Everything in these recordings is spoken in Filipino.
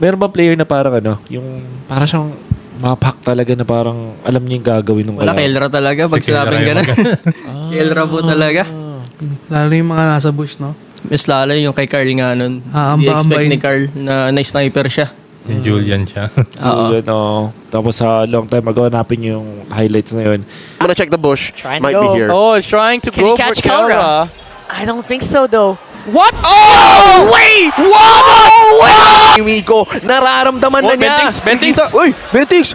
Meron ba player na parang yung parang siyang mapak talaga na parang alam niya yung gagawin ng Wala, Kelra talaga. Pag sinabing gano'n. Kelra po talaga. Lalo yung mga nasa bush, no? Mas lalo yung kay Carl nga nun. Di expect ni Carl na sniper siya. Yung Julian siya. Julian, tapos sa long time ago, hanapin yung highlights na yun. I'm gonna check the bush. Might be here. Oh, it's trying to go for Kelra. I don't think so, though. What? Oh! Wait! Wow! Miko, nararamdaman na niya. Bentix! Uy, Bentix!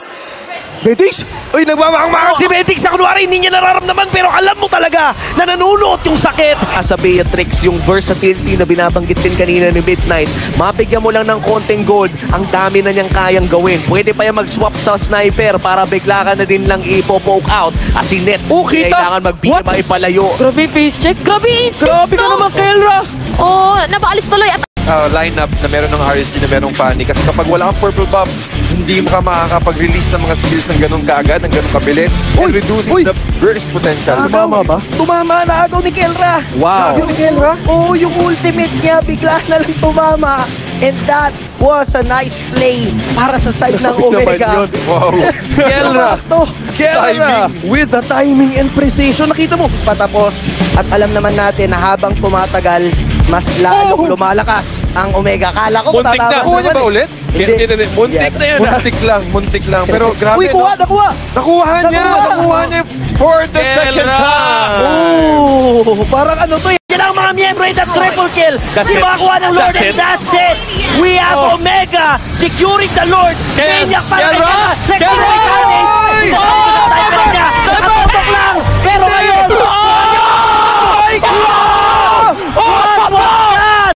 Bentix? Uy, nagmamahang-mahang si Bentix sa kunwari, hindi niya nararamdaman pero alam mo talaga na nanunuot yung sakit. Sa Beatrix, yung versatility na binabanggit din kanina ni Midnight, mabigyan mo lang ng konting gold, ang dami na niyang kayang gawin. Pwede pa yung mag-swap sa sniper para bigla ka na din lang ipo-poke out. At si Nets, kailangan magbigay maipalayo. Grabe face check. Grabe instincts, Grabe ka naman, Kelra! Oh, napaalis tuloy at Lineup na meron ng RSG na merong panic. Kasi kapag wala kang purple buff, hindi mo ka makakapag-release ng mga skills ng ganun kaagad, ng ganun kabilis. And reducing the burst potential. Tumama ba? Tumama na agaw ni Kelra. Wow. Agaw ni Kelra? Oo, yung ultimate niya bigla na lang tumama. And that was a nice play para sa side ng Omega. Wow. Kelra! Kelra! With the timing and precision. Nakita mo? Patapos. At alam naman natin na habang tumatagal, mas lalong lumalakas ang Omega. Kala ko Muntik na. Nakuha niya ba ulit? Hindi. Muntik na yun. Muntik lang. Pero grabe, Uy, nakuha! Nakuha niya for the second time. Oh, parang ano to? Yan ang mga miyembro sa triple kill. Kasi makakuha ng Lord and that's it. We have Omega securing the Lord. Maniac para kay Kelra. Security damage.